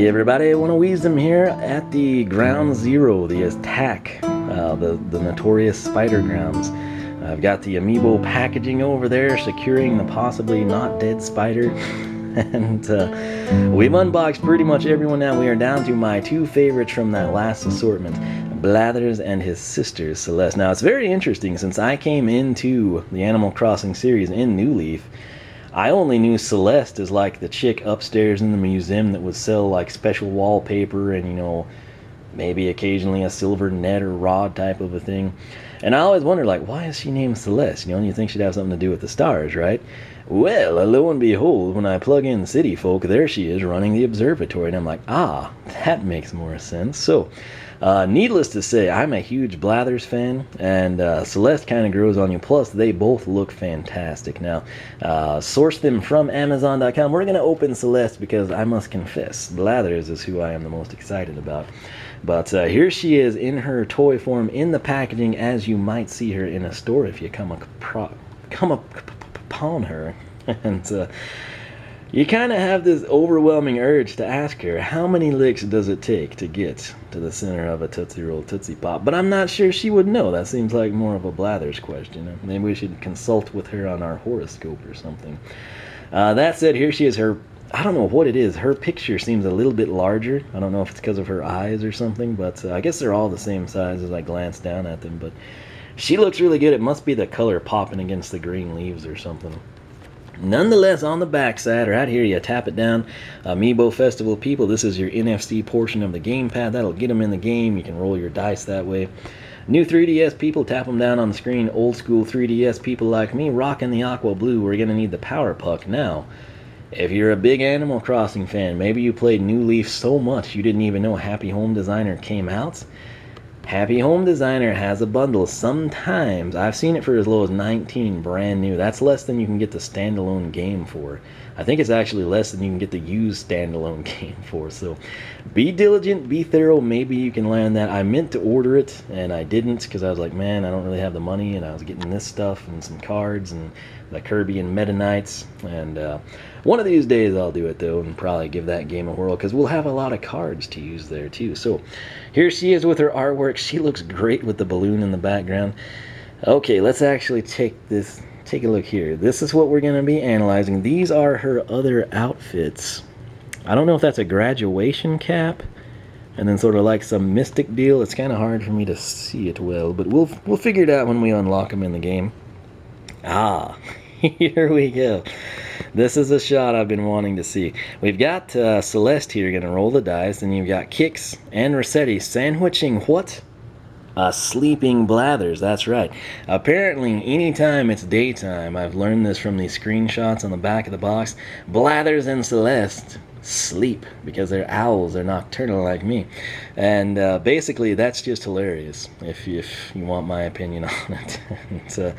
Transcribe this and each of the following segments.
Hey everybody, Wall of Wiisdom here at the Ground Zero, the attack, the notorious spider grounds. I've got the amiibo packaging over there, securing the possibly not dead spider. And we've unboxed pretty much everyone now. We are down to my two favorites from that last assortment, Blathers and his sister, Celeste. Now, it's very interesting, since I came into the Animal Crossing series in New Leaf, I only knew Celeste as like the chick upstairs in the museum that would sell like special wallpaper and, you know, maybe occasionally a silver net or rod type of a thing. And I always wondered, like, why is she named Celeste? You know, and you think she'd have something to do with the stars, right? Well, lo and behold, when I plug in City Folk, there she is running the observatory. And I'm like, ah, that makes more sense. So, needless to say, I'm a huge Blathers fan, and Celeste kind of grows on you. Plus, they both look fantastic. Now, source them from Amazon.com. We're going to open Celeste because I must confess, Blathers is who I am the most excited about. But here she is in her toy form in the packaging, as you might see her in a store if you come upon her. And you kind of have this overwhelming urge to ask her, how many licks does it take to get to the center of a Tootsie Roll Tootsie Pop? But I'm not sure she would know. That seems like more of a Blathers question. Maybe we should consult with her on our horoscope or something. That said, here she is. I don't know what it is. Her picture seems a little bit larger. I don't know if it's because of her eyes or something, but I guess they're all the same size as I glance down at them. But she looks really good. It must be the color popping against the green leaves or something. Nonetheless, on the backside, right here, you tap it down. Amiibo Festival people, this is your NFC portion of the gamepad. That'll get them in the game. You can roll your dice that way. New 3DS people, tap them down on the screen. Old school 3DS people like me, rocking the aqua blue. We're going to need the power puck now. If you're a big Animal Crossing fan, maybe you played New Leaf so much you didn't even know Happy Home Designer came out. Happy Home Designer has a bundle. Sometimes I've seen it for as low as $19 brand new. That's less than you can get the standalone game for. I think it's actually less than you can get the used standalone game for. So be diligent, be thorough. Maybe you can land that. I meant to order it and I didn't because I was like, man, I don't really have the money, and I was getting this stuff and some cards and the Kirby and Meta Knights. And one of these days I'll do it though, and probably give that game a whirl because we'll have a lot of cards to use there too. So here she is with her artwork. She looks great with the balloon in the background. Okay, let's actually take a look here. This is what we're going to be analyzing. These are her other outfits. I don't know if that's a graduation cap and then sort of like some mystic deal. It's kind of hard for me to see it well, but we'll figure it out when we unlock them in the game. Ah, here we go. This is a shot I've been wanting to see. We've got Celeste here going to roll the dice, and you've got Kix and Rossetti sandwiching what? Sleeping Blathers, that's right. Apparently, anytime it's daytime, I've learned this from these screenshots on the back of the box, Blathers and Celeste sleep because they're owls, they're nocturnal like me. And basically, that's just hilarious, if you want my opinion on it. And,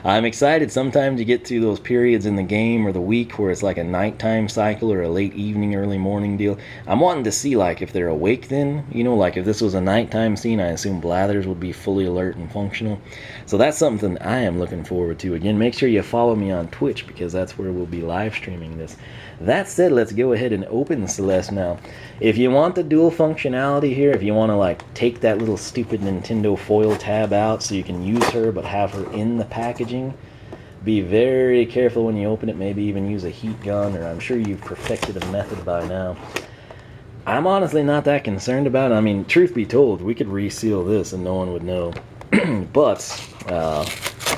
I'm excited. Sometimes you get to those periods in the game or the week where it's like a nighttime cycle or a late evening, early morning deal. I'm wanting to see, like, if they're awake then, you know, like if this was a nighttime scene, I assume Blathers would be fully alert and functional. So that's something I am looking forward to. Again, make sure you follow me on Twitch because that's where we'll be live streaming this. That said, let's go ahead and open Celeste now. If you want the dual functionality here, if you want to like take that little stupid Nintendo foil tab out so you can use her but have her in the packaging, be very careful when you open it. Maybe even use a heat gun, or I'm sure you've perfected a method by now. I'm honestly not that concerned about it. I mean, truth be told, we could reseal this and no one would know. But,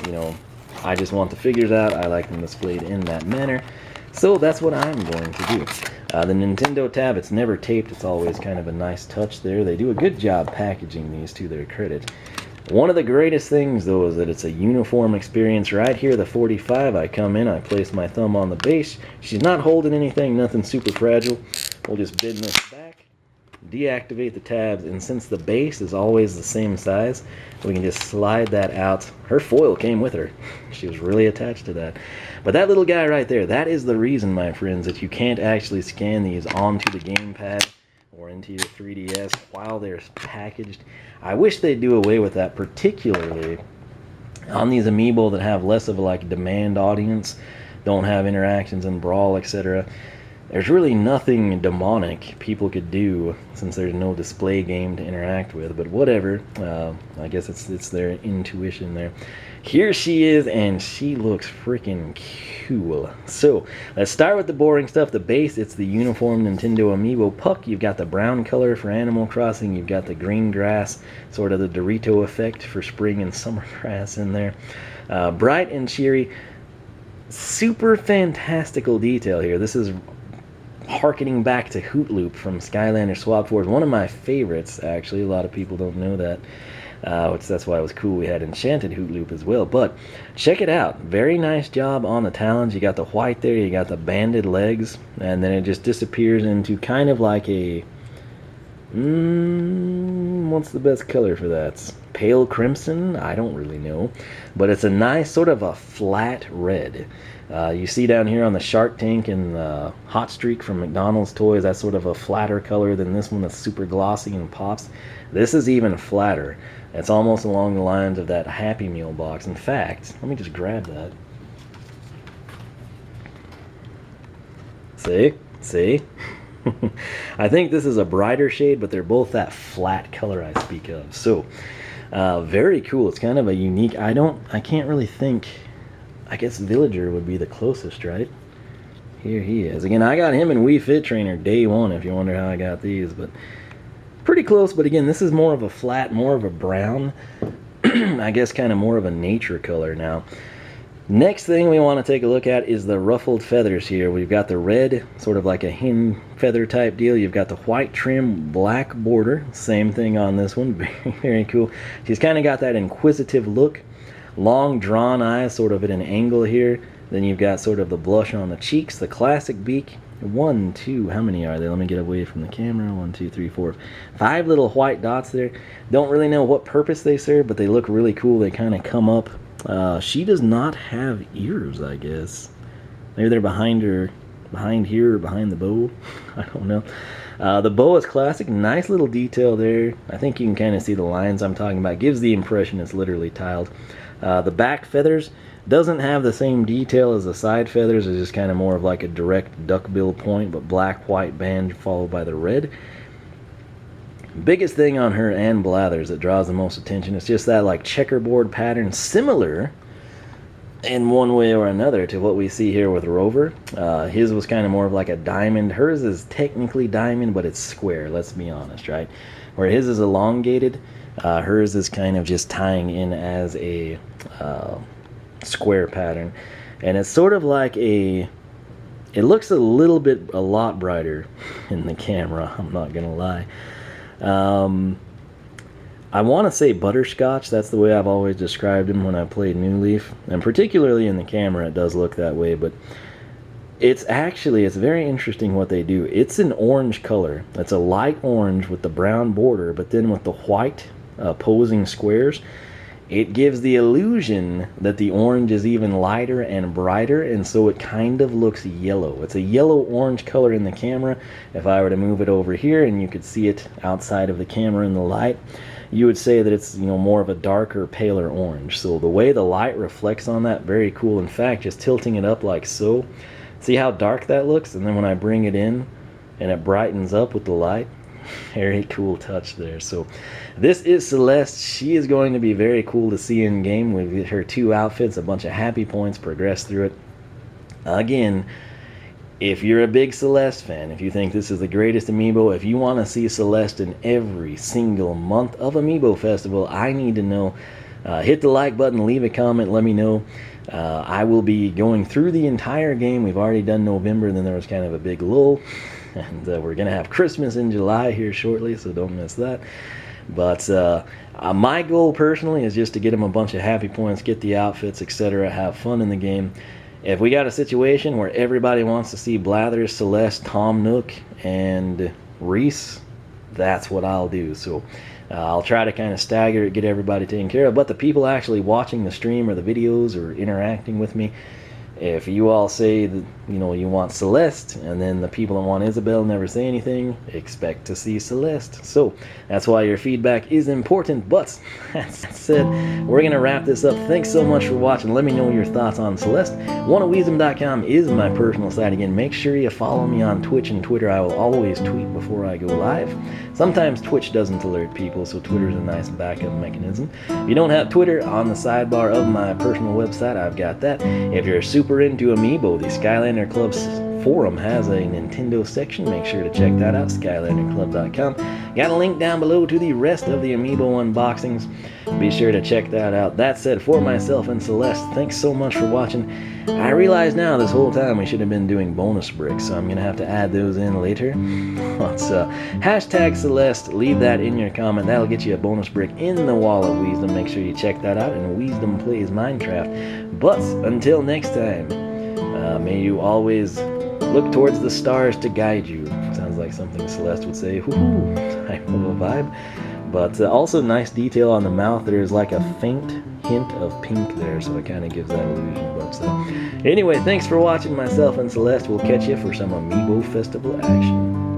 you know, I just want the figures out. I like them displayed in that manner. So that's what I'm going to do. The Nintendo tab, it's never taped. It's always kind of a nice touch there. They do a good job packaging these to their credit. One of the greatest things, though, is that it's a uniform experience. Right here, the 45, I come in, I place my thumb on the base. She's not holding anything, nothing super fragile. We'll just bend this back, deactivate the tabs, and since the base is always the same size, we can just slide that out. Her foil came with her. She was really attached to that. But that little guy right there, that is the reason, my friends, that you can't actually scan these onto the gamepad or into your 3DS while they're packaged. I wish they'd do away with that, particularly on these amiibo that have less of a like demand audience, don't have interactions and brawl, etc. there's really nothing demonic people could do since there's no display game to interact with, but whatever. I guess it's their intuition there. Here she is, and she looks freaking cool. So let's start with the boring stuff. The base, it's the uniform Nintendo amiibo puck. You've got the brown color for Animal Crossing. You've got the green grass, sort of the Dorito effect for spring and summer grass in there. Bright and cheery. Super fantastical detail here. This is harkening back to Hoot Loop from Skylander Swap Force, one of my favorites, actually. A lot of people don't know that, which that's why it was cool we had Enchanted Hoot Loop as well. But check it out. Very nice job on the talons. You got the white there, you got the banded legs, and then it just disappears into kind of like a what's the best color for that? Pale crimson? I don't really know, but it's a nice sort of a flat red. You see down here on the Shark Tank and the Hot Streak from McDonald's toys, that's sort of a flatter color than this one that's super glossy and pops. This is even flatter. It's almost along the lines of that Happy Meal box. In fact, let me just grab that. See? I think this is a brighter shade, but they're both that flat color I speak of. So, very cool. It's kind of a unique, I can't really think. I guess Villager would be the closest, right? Here he is. Again, I got him in Wii Fit Trainer day one, if you wonder how I got these, but pretty close. But again, this is more of a flat, more of a brown, I guess kind of more of a nature color now. Next thing we want to take a look at is the ruffled feathers here. We've got the red, sort of like a hen feather type deal. You've got the white trim, black border. Same thing on this one. Very, very cool. She's kind of got that inquisitive look. Long drawn eyes, sort of at an angle here. Then you've got sort of the blush on the cheeks, the classic beak. 1, 2, how many are there? Let me get away from the camera. 1, 2, 3, 4, 5 little white dots there. Don't really know what purpose they serve, but they look really cool. They kind of come up. She does not have ears, I guess. Maybe they're behind here or behind the bow. I don't know. The bow is classic. Nice little detail there. I think you can kind of see the lines I'm talking about. Gives the impression it's literally tiled. The back feathers doesn't have the same detail as the side feathers. It's just kind of more of like a direct duckbill point, but black, white band followed by the red. Biggest thing on her and Blathers that draws the most attention is just that like checkerboard pattern, similar in one way or another to what we see here with Rover. His was kind of more of like a diamond. Hers is technically diamond, but it's square, let's be honest, right? Where his is elongated, hers is kind of just tying in as a square pattern. And it's sort of like it looks a lot brighter in the camera, I'm not gonna lie. I want to say butterscotch. That's the way I've always described him when I played New Leaf, and particularly in the camera it does look that way, but it's very interesting what they do. It's an orange color. It's a light orange with the brown border, but then with the white opposing squares, it gives the illusion that the orange is even lighter and brighter, and so it kind of looks yellow. It's a yellow-orange color in the camera. If I were to move it over here and you could see it outside of the camera in the light, you would say that it's, you know, more of a darker, paler orange. So the way the light reflects on that, very cool. In fact, just tilting it up like so, see how dark that looks? And then when I bring it in and it brightens up with the light, very cool touch there. So this is Celeste. She is going to be very cool to see in game with her 2 outfits, a bunch of happy points, progress through it. Again, if you're a big Celeste fan, if you think this is the greatest amiibo, if you want to see Celeste in every single month of Amiibo Festival, I need to know. Hit the like button, leave a comment, let me know. I will be going through the entire game. We've already done November, then there was kind of a big lull. And we're going to have Christmas in July here shortly, so don't miss that. But my goal personally is just to get them a bunch of happy points, get the outfits, etc., have fun in the game. If we got a situation where everybody wants to see Blathers, Celeste, Tom Nook, and Reese, that's what I'll do. So I'll try to kind of stagger it, get everybody taken care of. But the people actually watching the stream or the videos or interacting with me, If you all say that, you know, you want Celeste, and then the people that want Isabel never say anything, expect to see Celeste. So that's why your feedback is important. But that said, we're going to wrap this up. Thanks so much for watching. Let me know your thoughts on Celeste. OneOfWiisdom.com is my personal site. Again, make sure you follow me on Twitch and Twitter. I will always tweet before I go live. Sometimes Twitch doesn't alert people, so Twitter's a nice backup mechanism. If you don't have Twitter, on the sidebar of my personal website, I've got that. If you're super into amiibo, the Skylander Club's forum has a Nintendo section. Make sure to check that out, skylanderclub.com. Got a link down below to the rest of the amiibo unboxings. Be sure to check that out. That said, for myself and Celeste, thanks so much for watching. I realize now this whole time we should have been doing bonus bricks, so I'm going to have to add those in later. Let's hashtag Celeste, leave that in your comment. That'll get you a bonus brick in the Wall of Wiisdom. Make sure you check that out, and Wiisdom Plays Minecraft. But until next time, may you always look towards the stars to guide you. Sounds like something Celeste would say. Whoo, type of a vibe. But also nice detail on the mouth. There's like a faint hint of pink there, so it kind of gives that illusion. But anyway, thanks for watching myself and Celeste. We'll catch you for some Amiibo Festival action.